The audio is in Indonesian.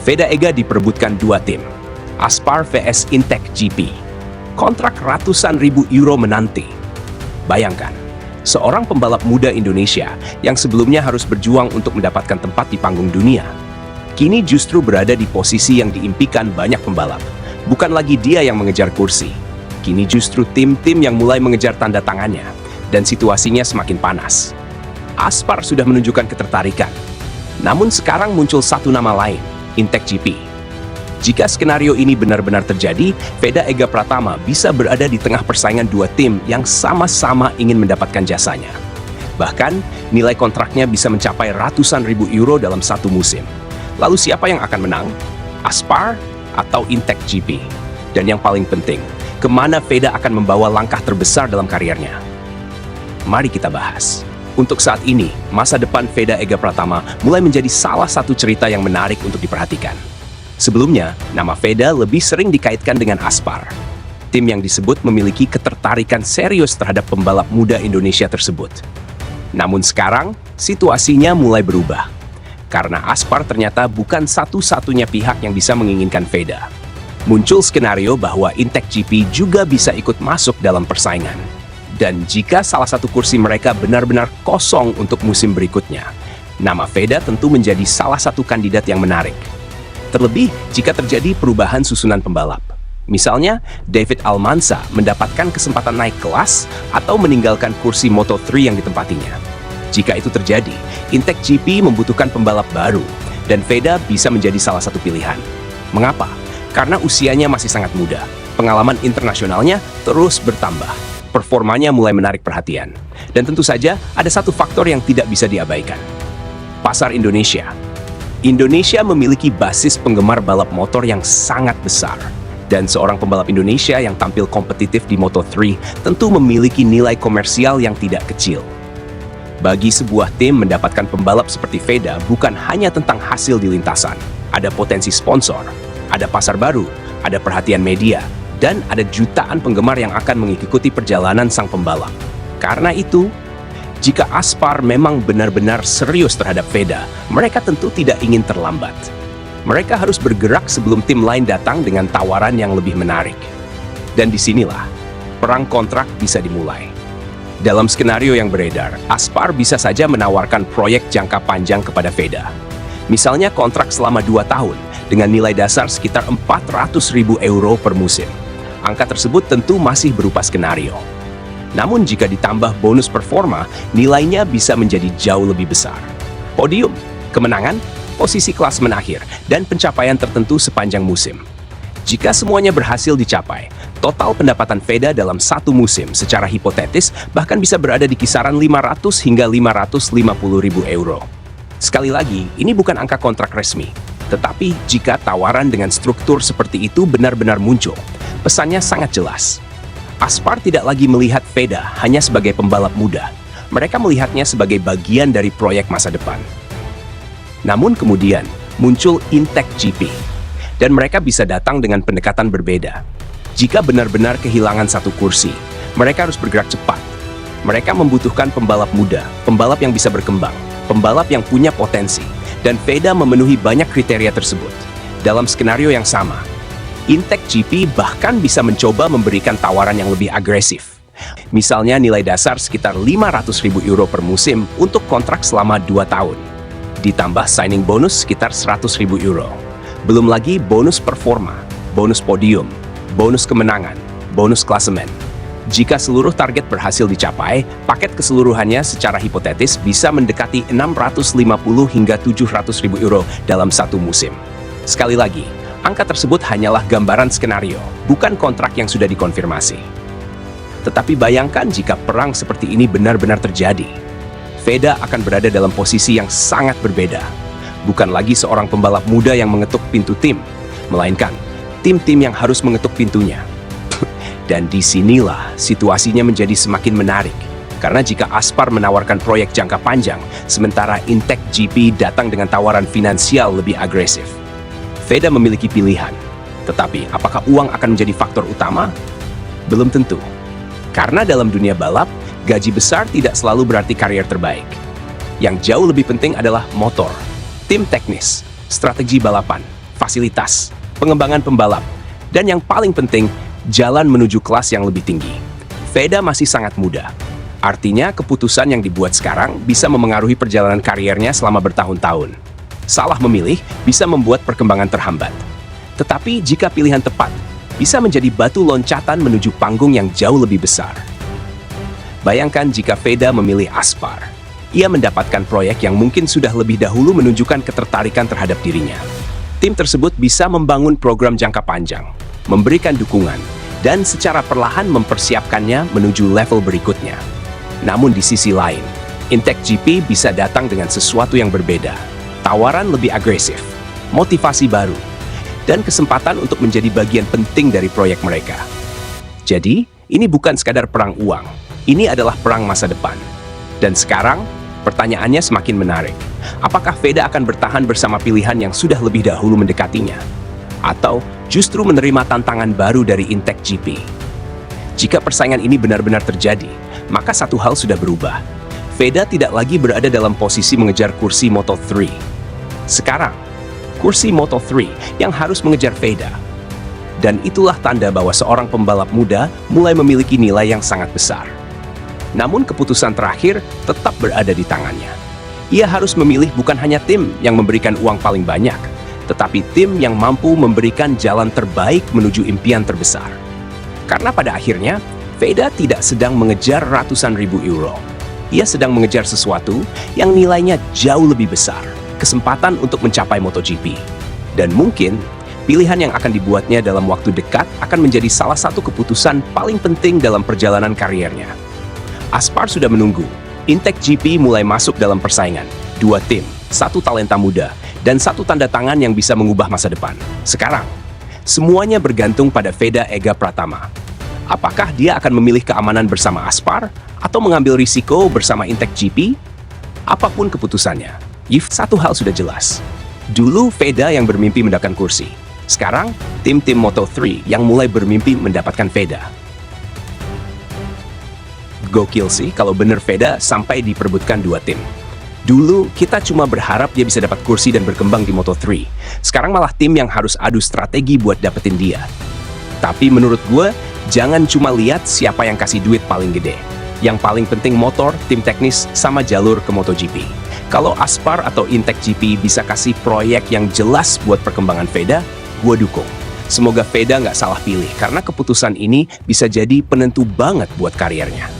Veda Ega diperebutkan dua tim, Aspar vs Intech GP. Kontrak ratusan ribu euro menanti. Bayangkan, seorang pembalap muda Indonesia yang sebelumnya harus berjuang untuk mendapatkan tempat di panggung dunia, kini justru berada di posisi yang diimpikan banyak pembalap. Bukan lagi dia yang mengejar kursi, kini justru tim-tim yang mulai mengejar tanda tangannya, dan situasinya semakin panas. Aspar sudah menunjukkan ketertarikan, namun sekarang muncul satu nama lain, Intech GP. Jika skenario ini benar-benar terjadi, Veda Ega Pratama bisa berada di tengah persaingan dua tim yang sama-sama ingin mendapatkan jasanya. Bahkan, nilai kontraknya bisa mencapai ratusan ribu euro dalam satu musim. Lalu siapa yang akan menang? Aspar atau Intech GP? Dan yang paling penting, kemana Veda akan membawa langkah terbesar dalam karirnya? Mari kita bahas. Untuk saat ini, masa depan Veda Ega Pratama mulai menjadi salah satu cerita yang menarik untuk diperhatikan. Sebelumnya, nama Veda lebih sering dikaitkan dengan Aspar, tim yang disebut memiliki ketertarikan serius terhadap pembalap muda Indonesia tersebut. Namun sekarang, situasinya mulai berubah. Karena Aspar ternyata bukan satu-satunya pihak yang bisa menginginkan Veda. Muncul skenario bahwa Intech GP juga bisa ikut masuk dalam persaingan. Dan jika salah satu kursi mereka benar-benar kosong untuk musim berikutnya, nama Veda tentu menjadi salah satu kandidat yang menarik. Terlebih jika terjadi perubahan susunan pembalap. Misalnya, David Almanza mendapatkan kesempatan naik kelas atau meninggalkan kursi Moto3 yang ditempatinya. Jika itu terjadi, Intech GP membutuhkan pembalap baru, dan Veda bisa menjadi salah satu pilihan. Mengapa? Karena usianya masih sangat muda, pengalaman internasionalnya terus bertambah. Performanya mulai menarik perhatian. Dan tentu saja ada satu faktor yang tidak bisa diabaikan. Pasar Indonesia. Indonesia memiliki basis penggemar balap motor yang sangat besar. Dan seorang pembalap Indonesia yang tampil kompetitif di Moto3 tentu memiliki nilai komersial yang tidak kecil. Bagi sebuah tim mendapatkan pembalap seperti Veda bukan hanya tentang hasil di lintasan. Ada potensi sponsor, ada pasar baru, ada perhatian media, dan ada jutaan penggemar yang akan mengikuti perjalanan sang pembalap. Karena itu, jika Aspar memang benar-benar serius terhadap Veda, mereka tentu tidak ingin terlambat. Mereka harus bergerak sebelum tim lain datang dengan tawaran yang lebih menarik. Dan disinilah, perang kontrak bisa dimulai. Dalam skenario yang beredar, Aspar bisa saja menawarkan proyek jangka panjang kepada Veda. Misalnya kontrak selama 2 tahun, dengan nilai dasar sekitar 400.000 euro per musim. Angka tersebut tentu masih berupa skenario. Namun jika ditambah bonus performa, nilainya bisa menjadi jauh lebih besar. Podium, kemenangan, posisi klasemen akhir, dan pencapaian tertentu sepanjang musim. Jika semuanya berhasil dicapai, total pendapatan Veda dalam satu musim secara hipotetis bahkan bisa berada di kisaran 500 hingga 550.000 euro. Sekali lagi, ini bukan angka kontrak resmi. Tetapi jika tawaran dengan struktur seperti itu benar-benar muncul, pesannya sangat jelas. Aspar tidak lagi melihat Veda hanya sebagai pembalap muda. Mereka melihatnya sebagai bagian dari proyek masa depan. Namun kemudian muncul Intech GP. Dan mereka bisa datang dengan pendekatan berbeda. Jika benar-benar kehilangan satu kursi, mereka harus bergerak cepat. Mereka membutuhkan pembalap muda, pembalap yang bisa berkembang, pembalap yang punya potensi. Dan Veda memenuhi banyak kriteria tersebut. Dalam skenario yang sama, Intech GP bahkan bisa mencoba memberikan tawaran yang lebih agresif. Misalnya nilai dasar sekitar 500.000 euro per musim untuk kontrak selama 2 tahun. Ditambah signing bonus sekitar 100.000 euro. Belum lagi bonus performa, bonus podium, bonus kemenangan, bonus klasemen. Jika seluruh target berhasil dicapai, paket keseluruhannya secara hipotetis bisa mendekati 650 hingga 700.000 euro dalam satu musim. Sekali lagi, angka tersebut hanyalah gambaran skenario, bukan kontrak yang sudah dikonfirmasi. Tetapi bayangkan jika perang seperti ini benar-benar terjadi. Veda akan berada dalam posisi yang sangat berbeda. Bukan lagi seorang pembalap muda yang mengetuk pintu tim, melainkan tim-tim yang harus mengetuk pintunya. Dan disinilah situasinya menjadi semakin menarik. Karena jika Aspar menawarkan proyek jangka panjang, sementara Intech GP datang dengan tawaran finansial lebih agresif. Veda memiliki pilihan. Tetapi apakah uang akan menjadi faktor utama? Belum tentu. Karena dalam dunia balap, gaji besar tidak selalu berarti karier terbaik. Yang jauh lebih penting adalah motor, tim teknis, strategi balapan, fasilitas, pengembangan pembalap, dan yang paling penting, jalan menuju kelas yang lebih tinggi. Veda masih sangat muda. Artinya, keputusan yang dibuat sekarang bisa memengaruhi perjalanan kariernya selama bertahun-tahun. Salah memilih bisa membuat perkembangan terhambat. Tetapi jika pilihan tepat, bisa menjadi batu loncatan menuju panggung yang jauh lebih besar. Bayangkan jika Veda memilih Aspar. Ia mendapatkan proyek yang mungkin sudah lebih dahulu menunjukkan ketertarikan terhadap dirinya. Tim tersebut bisa membangun program jangka panjang, memberikan dukungan, dan secara perlahan mempersiapkannya menuju level berikutnya. Namun di sisi lain, Intech GP bisa datang dengan sesuatu yang berbeda, tawaran lebih agresif, motivasi baru, dan kesempatan untuk menjadi bagian penting dari proyek mereka. Jadi, ini bukan sekadar perang uang, ini adalah perang masa depan. Dan sekarang, pertanyaannya semakin menarik. Apakah Veda akan bertahan bersama pilihan yang sudah lebih dahulu mendekatinya? Atau justru menerima tantangan baru dari Intech GP? Jika persaingan ini benar-benar terjadi, maka satu hal sudah berubah. Veda tidak lagi berada dalam posisi mengejar kursi Moto3. Sekarang, kursi Moto3 yang harus mengejar Veda. Dan itulah tanda bahwa seorang pembalap muda mulai memiliki nilai yang sangat besar. Namun keputusan terakhir tetap berada di tangannya. Ia harus memilih bukan hanya tim yang memberikan uang paling banyak, tetapi tim yang mampu memberikan jalan terbaik menuju impian terbesar. Karena pada akhirnya, Veda tidak sedang mengejar ratusan ribu euro. Ia sedang mengejar sesuatu yang nilainya jauh lebih besar, kesempatan untuk mencapai MotoGP. Dan mungkin, pilihan yang akan dibuatnya dalam waktu dekat akan menjadi salah satu keputusan paling penting dalam perjalanan kariernya. Aspar sudah menunggu. Intech GP mulai masuk dalam persaingan. 2 tim, 1 talenta muda, dan 1 tanda tangan yang bisa mengubah masa depan. Sekarang, semuanya bergantung pada Veda Ega Pratama. Apakah dia akan memilih keamanan bersama Aspar atau mengambil risiko bersama Intech GP? Apapun keputusannya, satu hal sudah jelas. Dulu Veda yang bermimpi mendapatkan kursi. Sekarang, tim-tim Moto3 yang mulai bermimpi mendapatkan Veda. Gokil sih kalau bener Veda sampai diperebutkan 2 tim. Dulu kita cuma berharap dia bisa dapat kursi dan berkembang di Moto3. Sekarang malah tim yang harus adu strategi buat dapetin dia. Tapi menurut gue, jangan cuma lihat siapa yang kasih duit paling gede. Yang paling penting motor, tim teknis, sama jalur ke MotoGP. Kalau Aspar atau Intech GP bisa kasih proyek yang jelas buat perkembangan Veda, gue dukung. Semoga Veda nggak salah pilih, karena keputusan ini bisa jadi penentu banget buat kariernya.